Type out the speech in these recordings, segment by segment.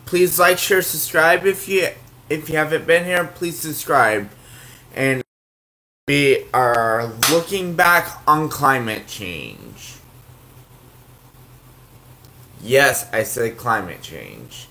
Please like, share, subscribe if you haven't been here. Please subscribe. And we are looking back on climate change. Yes, I said climate change.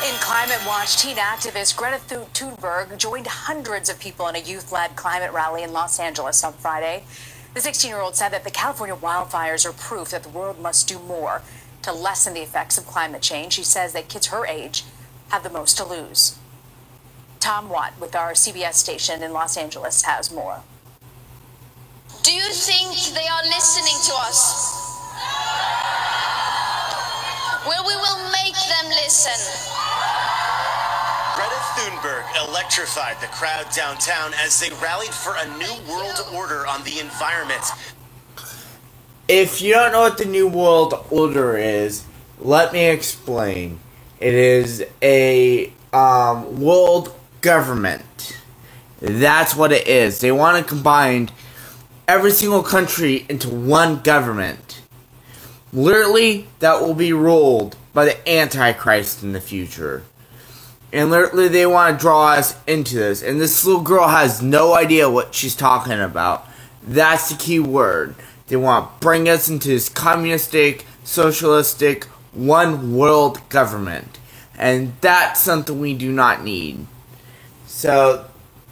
In Climate Watch, teen activist Greta Thunberg joined hundreds of people in a youth-led climate rally in Los Angeles on Friday. The 16-year-old said that the California wildfires are proof that the world must do more to lessen the effects of climate change. She says that kids her age have the most to lose. Tom Watt with our CBS station in Los Angeles has more. Do you think they are listening to us? Well, we will make them listen. Greta Thunberg electrified the crowd downtown as they rallied for a new world order on the environment. If you don't know what the New World Order is, let me explain. It is a world government. That's what it is. They want to combine every single country into one government. Literally, that will be ruled by the Antichrist in the future. And literally, they want to draw us into this. And this little girl has no idea what she's talking about. That's the key word. They want to bring us into this communistic, socialistic, one world government. And that's something we do not need. So,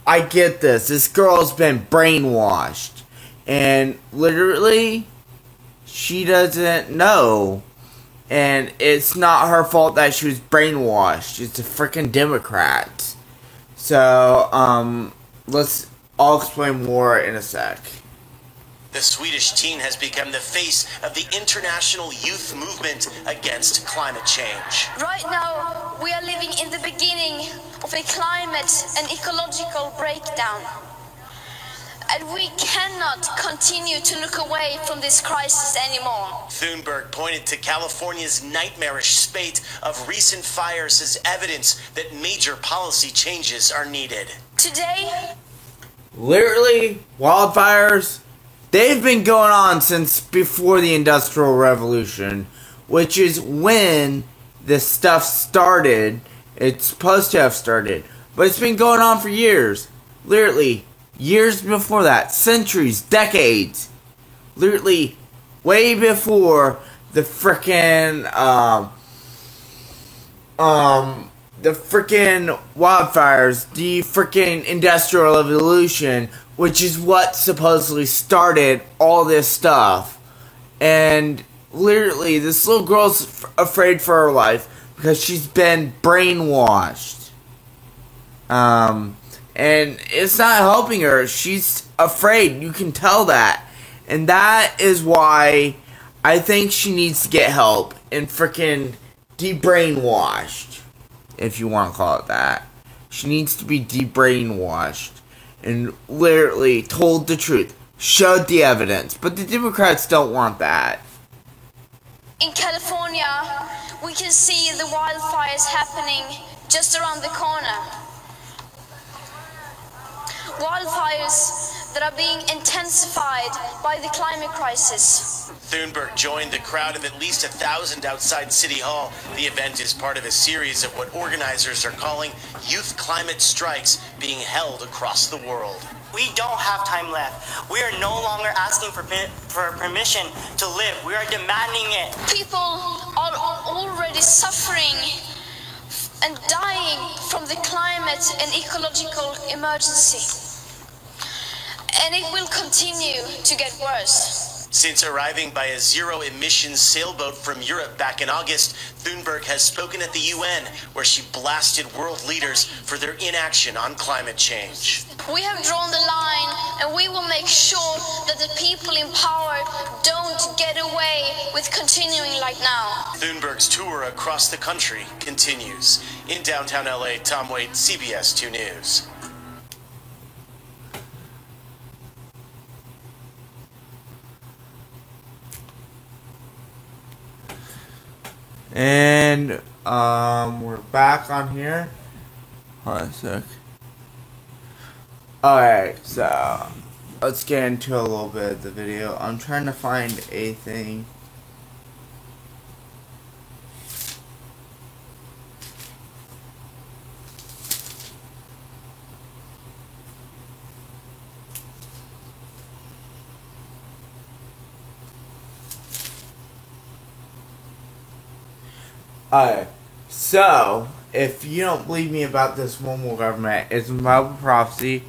I get this. This girl's been brainwashed. And literally, she doesn't know. And it's not her fault that she was brainwashed. It's the freaking Democrats. So, I'll explain more in a sec. The Swedish teen has become the face of the international youth movement against climate change. Right now, we are living in the beginning of a climate and ecological breakdown. And we cannot continue to look away from this crisis anymore. Thunberg pointed to California's nightmarish spate of recent fires as evidence that major policy changes are needed. Today, literally, wildfires, they've been going on since before the Industrial Revolution, which is when this stuff started. It's supposed to have started, but it's been going on for years. Literally, years before that, centuries, decades, literally way before the frickin' wildfires, the frickin' Industrial Revolution, which is what supposedly started all this stuff. And literally, this little girl's afraid for her life because she's been brainwashed. And it's not helping her. She's afraid. You can tell that. And that is why I think she needs to get help and freaking de-brainwashed. If you want to call it that. She needs to be de-brainwashed. And literally told the truth. Showed the evidence. But the Democrats don't want that. in California, we can see the wildfires happening just around the corner. Wildfires that are being intensified by the climate crisis. Thunberg joined the crowd of at least 1,000 outside City Hall. The event is part of a series of what organizers are calling youth climate strikes being held across the world. We don't have time left. We are no longer asking for permission to live. We are demanding it. People are already suffering and dying from the climate and ecological emergency. And it will continue to get worse. Since arriving by a zero-emissions sailboat from Europe back in August, Thunberg has spoken at the UN, where she blasted world leaders for their inaction on climate change. We have drawn the line, and we will make sure that the people in power don't get away with continuing like now. Thunberg's tour across the country continues. In downtown LA, Tom Waite, CBS 2 News. And we're back on here. Hold on a sec. Alright, so let's get into a little bit of the video. I'm trying to find a thing. Alright, so if you don't believe me about this one world government, it's a Bible prophecy.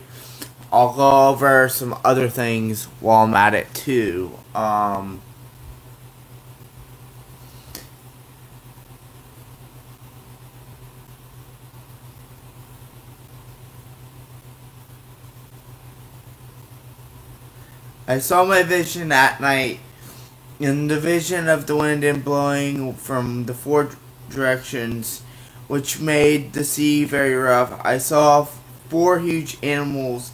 I'll go over some other things while I'm at it too. I saw my vision at night, in the vision of the wind and blowing from the four directions, which made the sea very rough. I saw 4 huge animals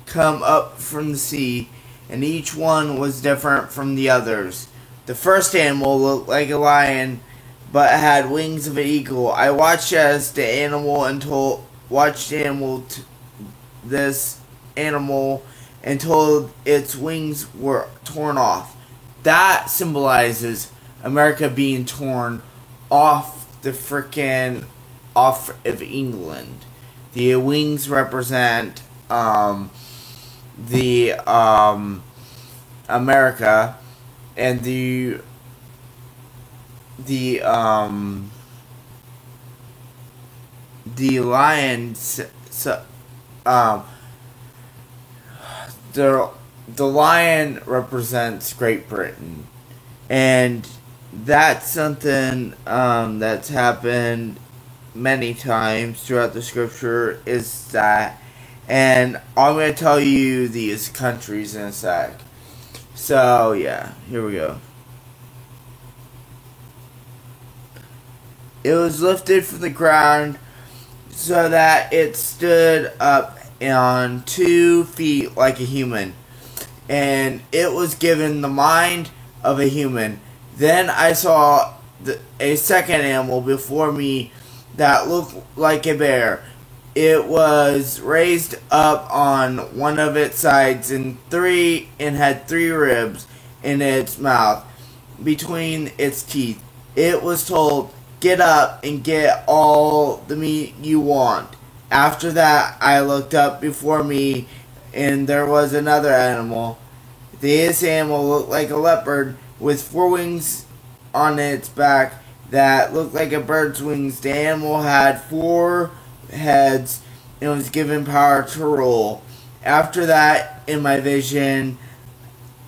come up from the sea, and each one was different from the others. The first animal looked like a lion, but had wings of an eagle. I watched this animal until its wings were torn off. That symbolizes America being torn off off of England. The wings represent America, and the lions, the lion represents Great Britain, and that's something that's happened many times throughout the scripture, is that, and I'm going to tell you these countries in a sec. So yeah, here we go. It was lifted from the ground so that it stood up on 2 feet like a human, and it was given the mind of a human. Then I saw a second animal before me that looked like a bear. It was raised up on one of its sides and had 3 ribs in its mouth between its teeth. It was told, "Get up and get all the meat you want." After that, I looked up before me, and there was another animal. This animal looked like a leopard with 4 wings on its back that looked like a bird's wings. The animal had 4 heads and was given power to rule. After that, in my vision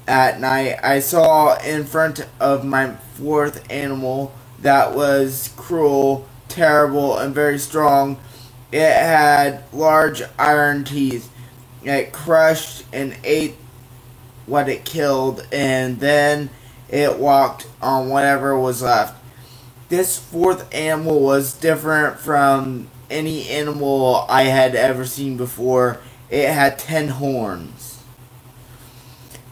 at night, I saw in front of my 4th animal that was cruel, terrible, and very strong. It had large iron teeth. It crushed and ate what it killed, and then it walked on whatever was left. This 4th animal was different from any animal I had ever seen before. It had 10 horns.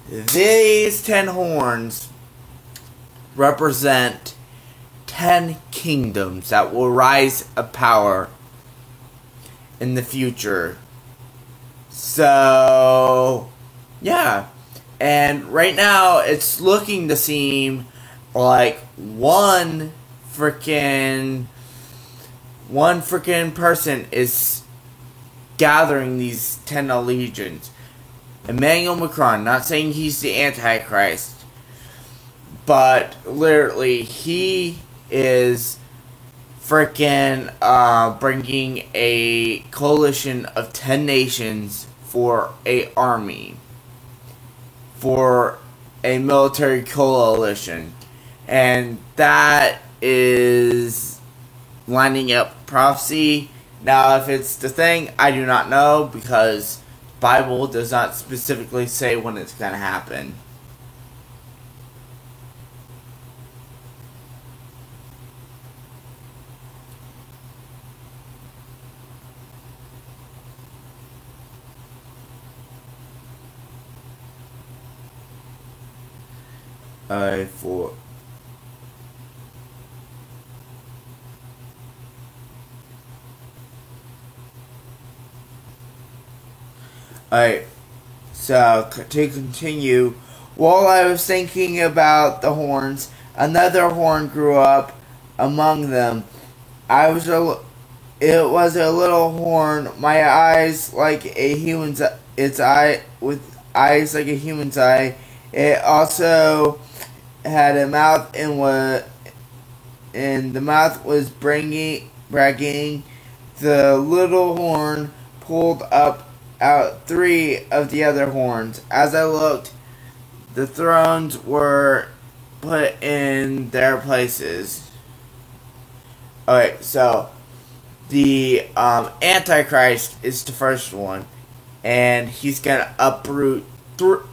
These 10 horns represent 10 kingdoms that will rise of power in the future. So, yeah. And right now, it's looking to seem like one freaking person is gathering these 10 legions. Emmanuel Macron, not saying he's the Antichrist, but literally he is freaking bringing a coalition of 10 nations for a army, for a military coalition, and that is lining up prophecy. Now, if it's the thing, I do not know, because the Bible does not specifically say when it's going to happen. For Alright, so to continue, while I was thinking about the horns, another horn grew up among them. It was a little horn, my eyes like a human's, its eye with eyes like a human's eye. It also had a mouth and the mouth was bragging. The little horn pulled out 3 of the other horns. As I looked, the thrones were put in their places. Alright, so the Antichrist is the first one, and he's gonna uproot 2 or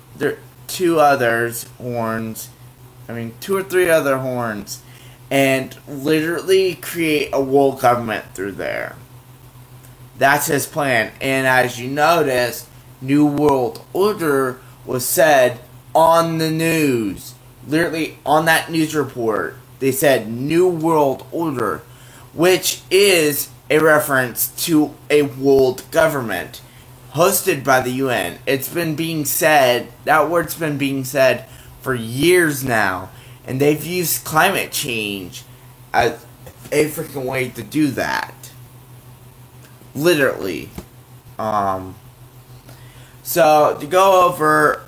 3 other horns, and literally create a world government through there. That's his plan. And as you notice, New World Order was said on the news. Literally on that news report, they said New World Order, which is a reference to a world government hosted by the UN. It's been being said, that word's been being said for years now, and they've used climate change as a freaking way to do that. Literally. So to go over,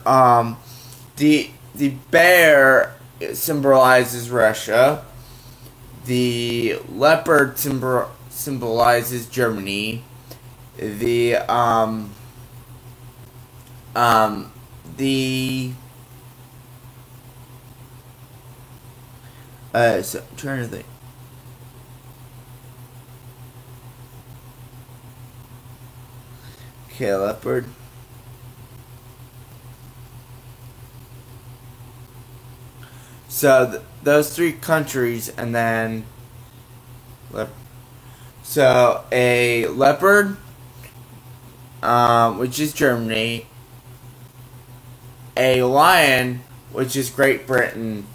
the bear symbolizes Russia. The leopard symbolizes Germany. So I'm trying to think. Okay, leopard. So those 3 countries, and then so a leopard, which is Germany, a lion, which is Great Britain,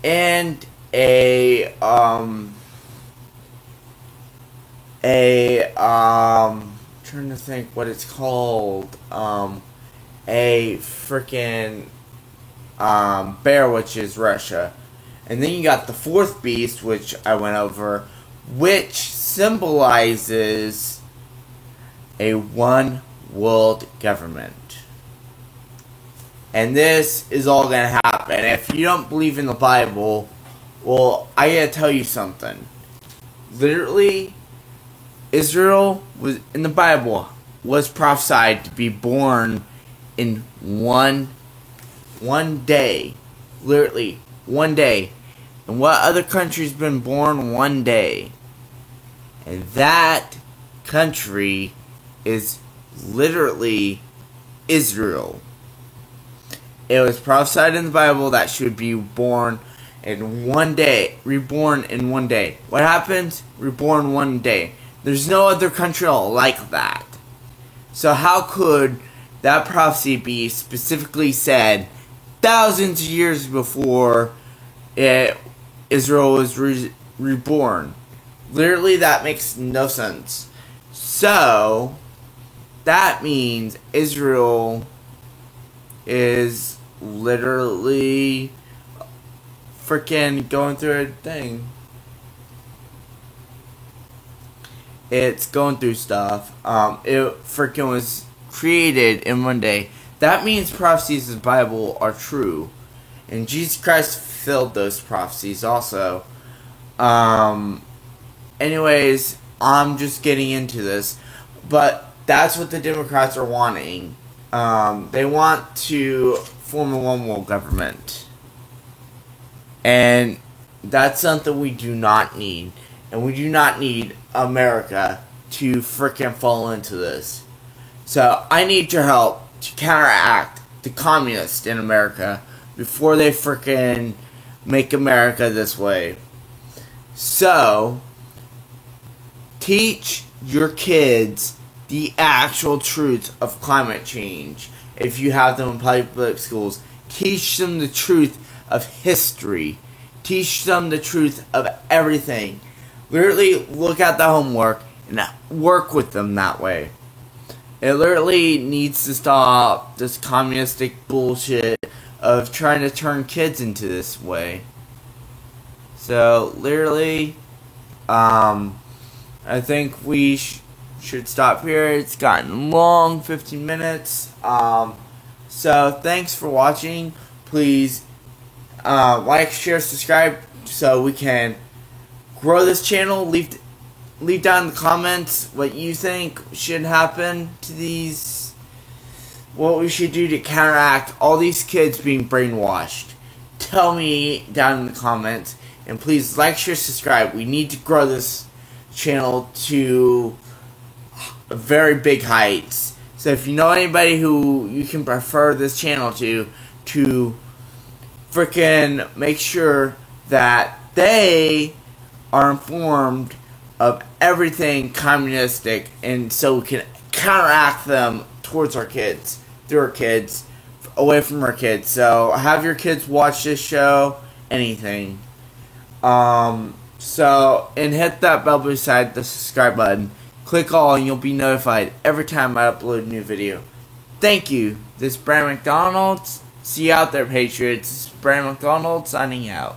and trying to think what it's called, a freaking bear, which is Russia. And then you got the 4th beast, which I went over, which symbolizes a one world government. And this is all going to happen. If you don't believe in the Bible, well, I gotta tell you something. Literally, Israel was in the Bible was prophesied to be born in one day. Literally, one day. And what other country's been born one day? And that country is literally Israel. It was prophesied in the Bible that she would be born in one day. Reborn in one day. What happens? Reborn one day. There's no other country like that. So how could that prophecy be specifically said thousands of years before Israel was reborn? Literally, that makes no sense. So, that means Israel is literally freaking going through a thing. It's going through stuff. It freaking was created in one day. That means prophecies of the Bible are true. And Jesus Christ fulfilled those prophecies also. Anyways, I'm just getting into this. But that's what the Democrats are wanting. They want to form a one world government. And that's something we do not need. And we do not need America to frickin' fall into this. So I need your help to counteract the communists in America before they frickin' make America this way. So, teach your kids the actual truth of climate change. If you have them in public schools, teach them the truth of history. Teach them the truth of everything. Literally look at the homework and work with them that way. It literally needs to stop this communistic bullshit of trying to turn kids into this way. So, literally, I think we should stop here. It's gotten long, 15 minutes. So, thanks for watching. Please, like, share, subscribe, so we can grow this channel. Leave down in the comments what you think should happen to these, what we should do to counteract all these kids being brainwashed. Tell me down in the comments, and please like, share, subscribe. We need to grow this channel to very big heights. So if you know anybody who you can prefer this channel to freaking make sure that they are informed of everything communistic, and so we can counteract them towards our kids, through our kids, away from our kids. So have your kids watch this show, anything. And hit that bell beside the subscribe button. Click all and you'll be notified every time I upload a new video. Thank you. This is Brandon McDonald. See you out there, Patriots. This is Brandon McDonald signing out.